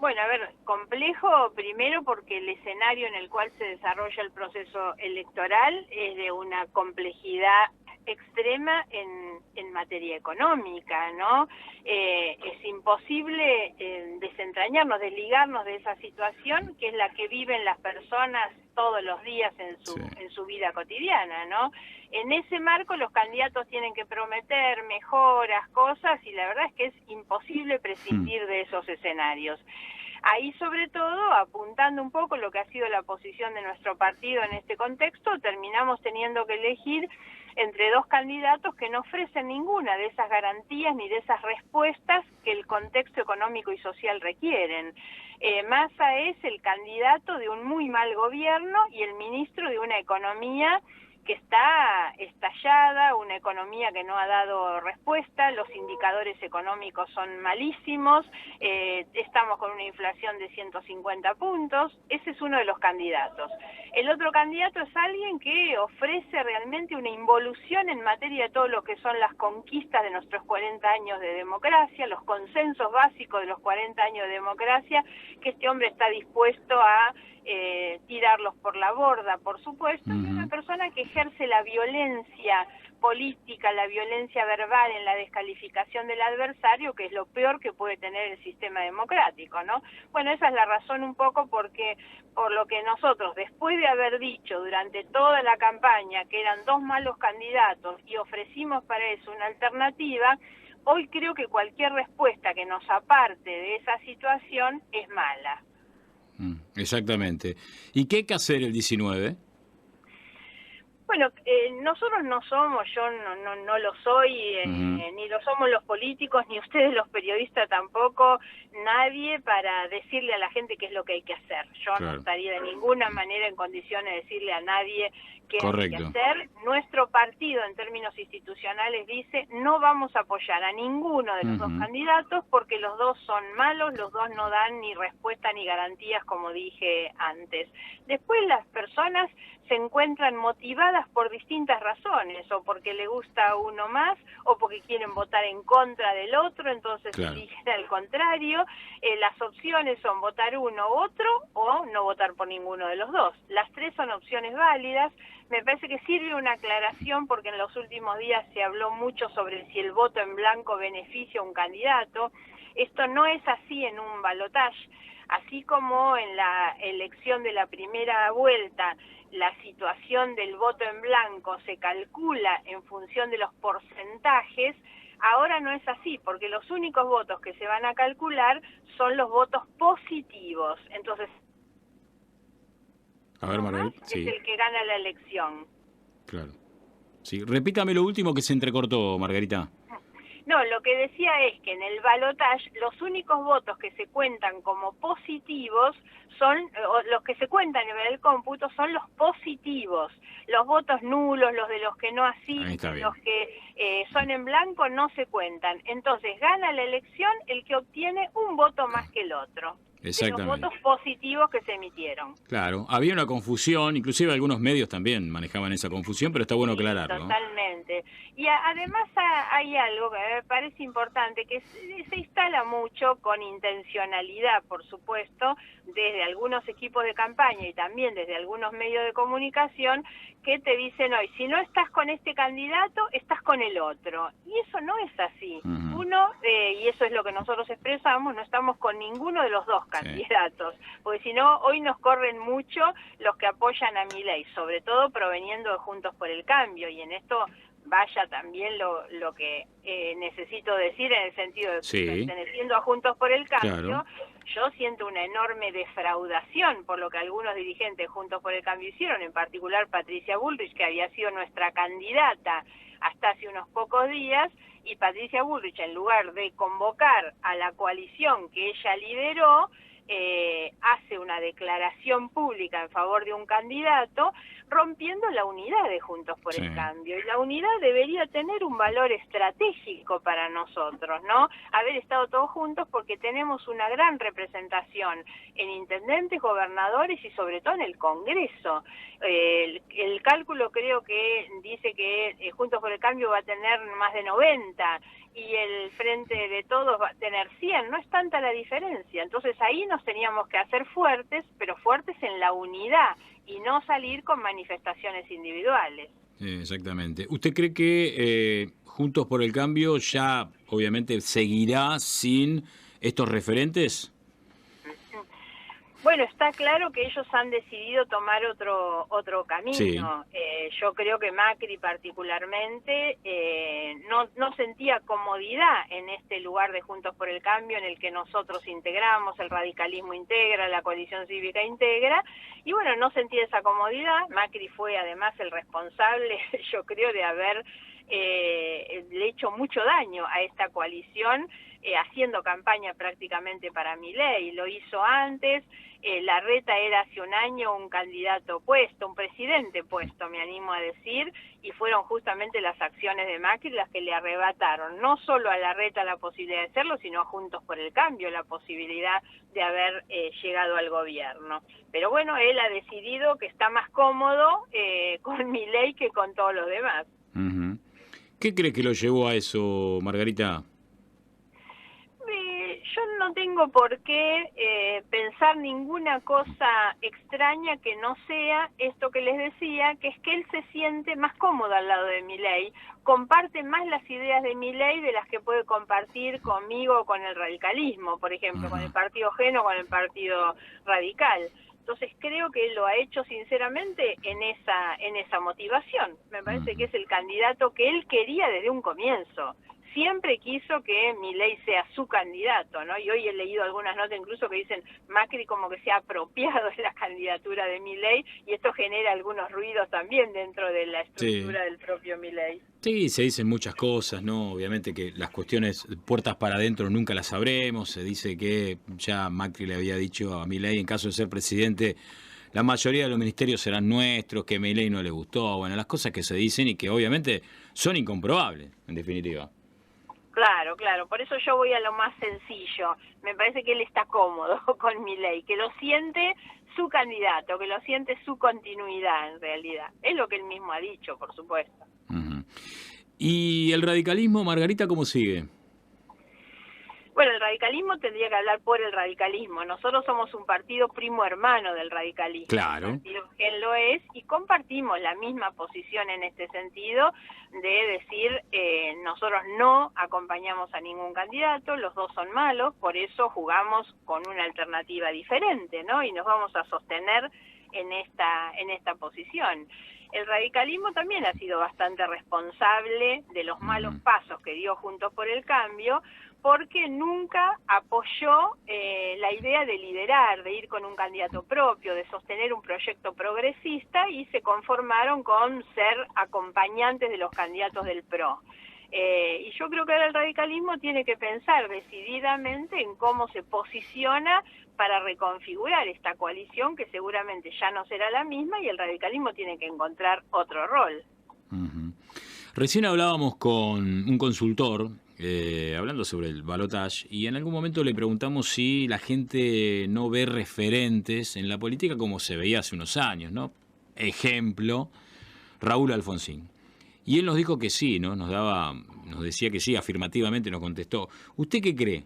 Bueno, a ver, complejo primero porque el escenario en el cual se desarrolla el proceso electoral es de una complejidad extrema en materia económica, ¿no? Es imposible desentrañarnos, desligarnos de esa situación que es la que viven las personas todos los días en su vida cotidiana, ¿no? En ese marco los candidatos tienen que prometer mejoras, cosas, y la verdad es que es imposible prescindir de esos escenarios. Ahí, sobre todo, apuntando un poco lo que ha sido la posición de nuestro partido en este contexto, terminamos teniendo que elegir entre dos candidatos que no ofrecen ninguna de esas garantías ni de esas respuestas que el contexto económico y social requieren. Massa es el candidato de un muy mal gobierno y el ministro de una economía que está estallada, una economía que no ha dado respuesta, los indicadores económicos son malísimos, estamos con una inflación de 150 puntos, ese es uno de los candidatos. El otro candidato es alguien que ofrece realmente una involución en materia de todo lo que son las conquistas de nuestros 40 años de democracia, los consensos básicos de los 40 años de democracia, que este hombre está dispuesto a tirarlos por la borda, por supuesto, y una persona que ejerce la violencia política, la violencia verbal en la descalificación del adversario, que es lo peor que puede tener el sistema democrático, ¿no? Bueno, esa es la razón un poco por lo que nosotros, después de haber dicho durante toda la campaña que eran dos malos candidatos y ofrecimos para eso una alternativa, hoy creo que cualquier respuesta que nos aparte de esa situación es mala. Exactamente. ¿Y qué hay que hacer el 19? Bueno, nosotros no somos, yo no lo soy, ni lo somos los políticos, ni ustedes los periodistas tampoco, nadie para decirle a la gente qué es lo que hay que hacer. Yo no estaría de ninguna manera en condiciones de decirle a nadie qué hay que hacer. Nuestro partido, en términos institucionales, dice no vamos a apoyar a ninguno de los dos candidatos porque los dos son malos, los dos no dan ni respuesta ni garantías, como dije antes. Después las personas se encuentran motivadas por distintas razones, o porque le gusta a uno más, o porque quieren votar en contra del otro, entonces eligen al contrario. Las opciones son votar uno u otro, o no votar por ninguno de los dos. Las tres son opciones válidas. Me parece que sirve una aclaración, porque en los últimos días se habló mucho sobre si el voto en blanco beneficia a un candidato. Esto no es así en un balotaje. Así como en la elección de la primera vuelta, la situación del voto en blanco se calcula en función de los porcentajes, ahora no es así, porque los únicos votos que se van a calcular son los votos positivos. Entonces, a ver, Margarita, es el que gana la elección. Claro. Sí, repítame lo último que se entrecortó, Margarita. No, lo que decía es que en el balotaje los únicos votos que se cuentan como positivos son, o los que se cuentan en el cómputo son los positivos. Los votos nulos, los de los que no asisten, los que son en blanco no se cuentan. Entonces gana la elección el que obtiene un voto más que el otro. De los votos positivos que se emitieron. Claro, había una confusión, inclusive algunos medios también manejaban esa confusión, pero está bueno aclararlo. Totalmente. Y además hay algo que me parece importante, que se instala mucho con intencionalidad, por supuesto, desde algunos equipos de campaña y también desde algunos medios de comunicación, que te dicen hoy, si no estás con este candidato, estás con el otro. Y eso no es así. Uno, y eso es lo que nosotros expresamos, no estamos con ninguno de los dos candidatos, porque si no, hoy nos corren mucho los que apoyan a Milei, sobre todo proveniendo de Juntos por el Cambio, y en esto vaya también lo que necesito decir en el sentido de que perteneciendo a Juntos por el Cambio, yo siento una enorme defraudación por lo que algunos dirigentes de Juntos por el Cambio hicieron, en particular Patricia Bullrich, que había sido nuestra candidata hasta hace unos pocos días, y Patricia Bullrich, en lugar de convocar a la coalición que ella lideró, hace una declaración pública en favor de un candidato, rompiendo la unidad de Juntos por el Cambio. Y la unidad debería tener un valor estratégico para nosotros, ¿no? Haber estado todos juntos porque tenemos una gran representación en intendentes, gobernadores y sobre todo en el Congreso. El cálculo creo que dice que Juntos por el Cambio va a tener más de 90, y el Frente de Todos va a tener 100, no es tanta la diferencia. Entonces ahí nos teníamos que hacer fuertes, pero fuertes en la unidad y no salir con manifestaciones individuales. Exactamente. ¿Usted cree que Juntos por el Cambio ya obviamente seguirá sin estos referentes? Bueno, está claro que ellos han decidido tomar otro camino. Sí. Yo creo que Macri particularmente no sentía comodidad en este lugar de Juntos por el Cambio en el que nosotros integramos, el radicalismo integra, la coalición cívica integra, y bueno, no sentía esa comodidad. Macri fue además el responsable, yo creo, de haber le hecho mucho daño a esta coalición, haciendo campaña prácticamente para Milei. Lo hizo antes. Larreta era hace un año un candidato puesto, un presidente puesto, me animo a decir, y fueron justamente las acciones de Macri las que le arrebataron no solo a Larreta la posibilidad de serlo, sino a Juntos por el Cambio la posibilidad de haber llegado al gobierno. Pero bueno, él ha decidido que está más cómodo con Milei que con todos los demás. Uh-huh. ¿Qué cree que lo llevó a eso, Margarita? Yo no tengo por qué pensar ninguna cosa extraña que no sea esto que les decía, que es que él se siente más cómodo al lado de Milei, comparte más las ideas de Milei de las que puede compartir conmigo o con el radicalismo, por ejemplo, con el partido Gen o con el partido radical. Entonces creo que él lo ha hecho sinceramente en esa motivación. Me parece que es el candidato que él quería desde un comienzo. Siempre quiso que Milei sea su candidato, ¿no? Y hoy he leído algunas notas incluso que dicen Macri como que se ha apropiado de la candidatura de Milei, y esto genera algunos ruidos también dentro de la estructura del propio Milei. Sí, se dicen muchas cosas, ¿no? Obviamente que las cuestiones puertas para adentro nunca las sabremos. Se dice que ya Macri le había dicho a Milei, en caso de ser presidente, la mayoría de los ministerios serán nuestros, que Milei no le gustó. Bueno, las cosas que se dicen y que obviamente son incomprobables, en definitiva. Claro, claro, por eso yo voy a lo más sencillo. Me parece que él está cómodo con Milei, que lo siente su candidato, que lo siente su continuidad en realidad. Es lo que él mismo ha dicho, por supuesto. Uh-huh. ¿Y el radicalismo, Margarita, cómo sigue? Bueno, el radicalismo tendría que hablar por el radicalismo. Nosotros somos un partido primo hermano del radicalismo. Claro. El partido Gen lo es, y compartimos la misma posición en este sentido de decir, nosotros no acompañamos a ningún candidato, los dos son malos, por eso jugamos con una alternativa diferente, ¿no? Y nos vamos a sostener en esta posición. El radicalismo también ha sido bastante responsable de los malos pasos que dio Juntos por el Cambio, porque nunca apoyó la idea de liderar, de ir con un candidato propio, de sostener un proyecto progresista, y se conformaron con ser acompañantes de los candidatos del PRO. Y yo creo que ahora el radicalismo tiene que pensar decididamente en cómo se posiciona para reconfigurar esta coalición, que seguramente ya no será la misma, y el radicalismo tiene que encontrar otro rol. Uh-huh. Recién hablábamos con un consultor, hablando sobre el balotaje, y en algún momento le preguntamos si la gente no ve referentes en la política como se veía hace unos años, ¿no? Ejemplo, Raúl Alfonsín. Y él nos dijo que sí, ¿no? Nos decía que sí, afirmativamente nos contestó. ¿Usted qué cree?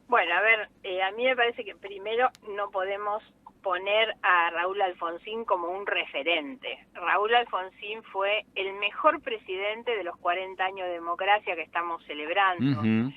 Bueno, a ver, a mí me parece que primero no podemos poner a Raúl Alfonsín como un referente. Raúl Alfonsín fue el mejor presidente de los 40 años de democracia que estamos celebrando. Uh-huh.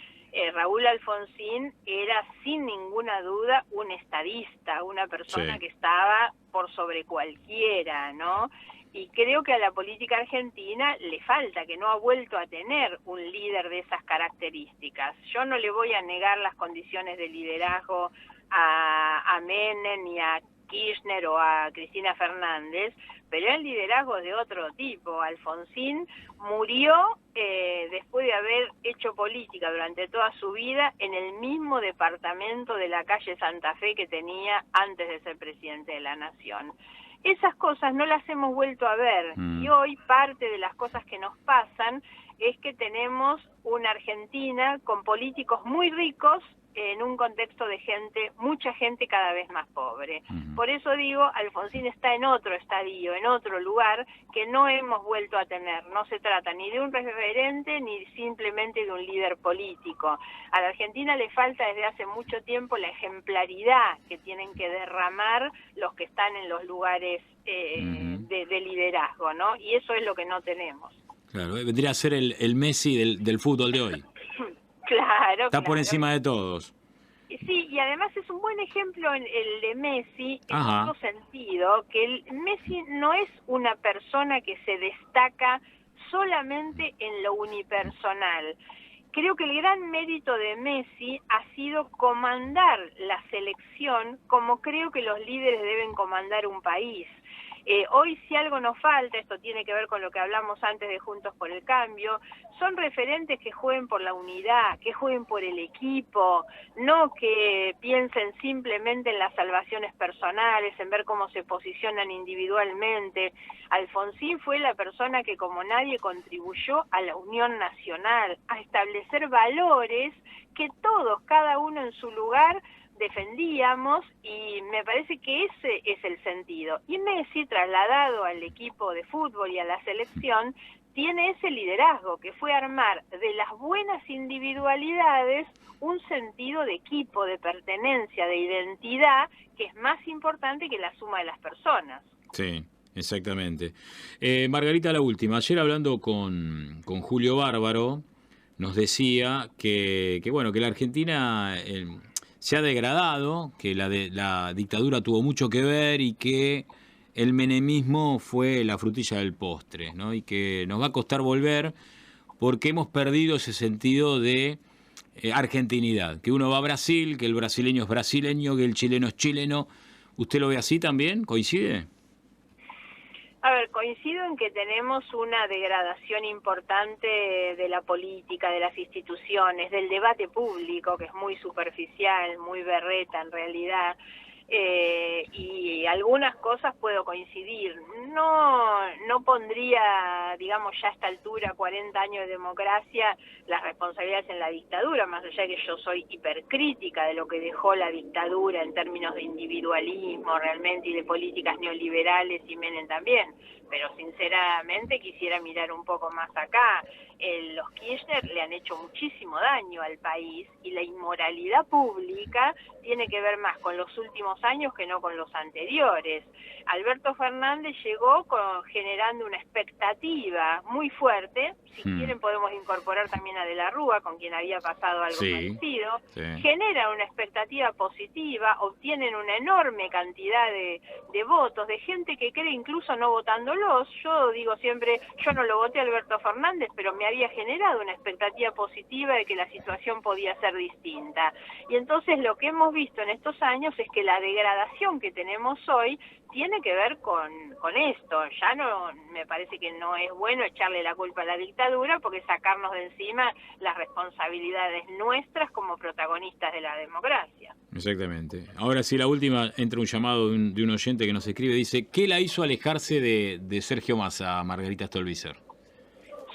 Raúl Alfonsín era sin ninguna duda un estadista, una persona que estaba por sobre cualquiera, ¿no? Y creo que a la política argentina le falta, que no ha vuelto a tener un líder de esas características. Yo no le voy a negar las condiciones de liderazgo a Menem ni a Kirchner o a Cristina Fernández, pero el liderazgo es de otro tipo. Alfonsín murió después de haber hecho política durante toda su vida en el mismo departamento de la calle Santa Fe que tenía antes de ser presidente de la Nación. Esas cosas no las hemos vuelto a ver, y hoy parte de las cosas que nos pasan es que tenemos una Argentina con políticos muy ricos en un contexto de gente, mucha gente cada vez más pobre. Ujú. Por eso digo, Alfonsín está en otro estadio, en otro lugar que no hemos vuelto a tener. No se trata ni de un referente ni simplemente de un líder político. A la Argentina le falta desde hace mucho tiempo la ejemplaridad que tienen que derramar los que están en los lugares de liderazgo, ¿no? Y eso es lo que no tenemos. Claro, vendría a ser el Messi del fútbol de hoy. Claro, Está por claro. encima de todos. Sí, y además es un buen ejemplo el de Messi en Ajá. otro sentido, que Messi no es una persona que se destaca solamente en lo unipersonal. Creo que el gran mérito de Messi ha sido comandar la selección como creo que los líderes deben comandar un país. Hoy si algo nos falta, esto tiene que ver con lo que hablamos antes de Juntos por el Cambio, son referentes que jueguen por la unidad, que jueguen por el equipo, no que piensen simplemente en las salvaciones personales, en ver cómo se posicionan individualmente. Alfonsín fue la persona que como nadie contribuyó a la unión nacional, a establecer valores que todos, cada uno en su lugar, defendíamos, y me parece que ese es el sentido. Y Messi, trasladado al equipo de fútbol y a la selección, tiene ese liderazgo que fue armar de las buenas individualidades un sentido de equipo, de pertenencia, de identidad, que es más importante que la suma de las personas. Sí, exactamente. Margarita, la última. Ayer hablando con Julio Bárbaro, nos decía bueno, que la Argentina se ha degradado, que la dictadura tuvo mucho que ver y que el menemismo fue la frutilla del postre, ¿no? Y que nos va a costar volver porque hemos perdido ese sentido de argentinidad. Que uno va a Brasil, que el brasileño es brasileño, que el chileno es chileno. ¿Usted lo ve así también? ¿Coincide? A ver, coincido en que tenemos una degradación importante de la política, de las instituciones, del debate público, que es muy superficial, muy berreta en realidad, y algunas cosas puedo coincidir. No pondría, digamos, ya a esta altura, 40 años de democracia, las responsabilidades en la dictadura, más allá de que yo soy hipercrítica de lo que dejó la dictadura en términos de individualismo realmente y de políticas neoliberales, y Menem también, pero sinceramente quisiera mirar un poco más acá. Los Kirchner le han hecho muchísimo daño al país, y la inmoralidad pública tiene que ver más con los últimos años que no con los anteriores. Alberto Fernández llegó generando una expectativa muy fuerte, si quieren podemos incorporar también a De la Rúa, con quien había pasado algo parecido, genera una expectativa positiva, obtienen una enorme cantidad de votos, de gente que cree incluso no votándolos. Yo digo siempre, yo no lo voté a Alberto Fernández, pero me había generado una expectativa positiva de que la situación podía ser distinta. Y entonces lo que hemos visto en estos años es que la degradación que tenemos hoy tiene que ver con esto. Ya no, me parece que no es bueno echarle la culpa a la dictadura, porque sacarnos de encima las responsabilidades nuestras como protagonistas de la democracia. Exactamente. Ahora sí, la última, entra un llamado de un oyente que nos escribe, dice, ¿qué la hizo alejarse de Sergio Massa, Margarita Stolbizer?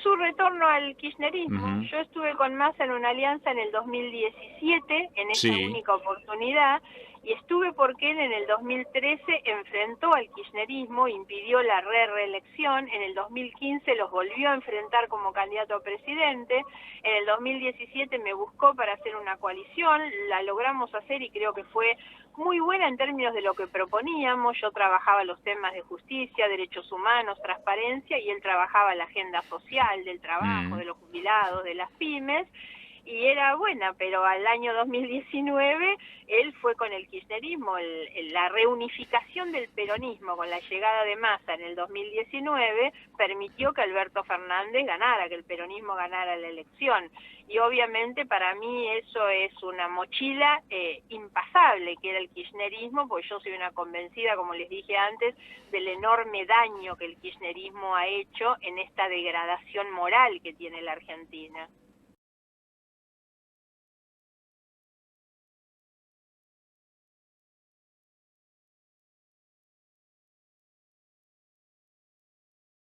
Su retorno al kirchnerismo. Yo estuve con Massa en una alianza en el 2017, en esa única oportunidad, y estuve porque él en el 2013 enfrentó al kirchnerismo, impidió la reelección, en el 2015 los volvió a enfrentar como candidato a presidente, en el 2017 me buscó para hacer una coalición, la logramos hacer y creo que fue muy buena en términos de lo que proponíamos. Yo trabajaba los temas de justicia, derechos humanos, transparencia, y él trabajaba la agenda social, del trabajo, de los jubilados, de las pymes, y era buena, pero al año 2019 él fue con el kirchnerismo, la reunificación del peronismo con la llegada de Massa en el 2019 permitió que Alberto Fernández ganara, que el peronismo ganara la elección, y obviamente para mí eso es una mochila impasable que era el kirchnerismo, porque yo soy una convencida, como les dije antes, del enorme daño que el kirchnerismo ha hecho en esta degradación moral que tiene la Argentina.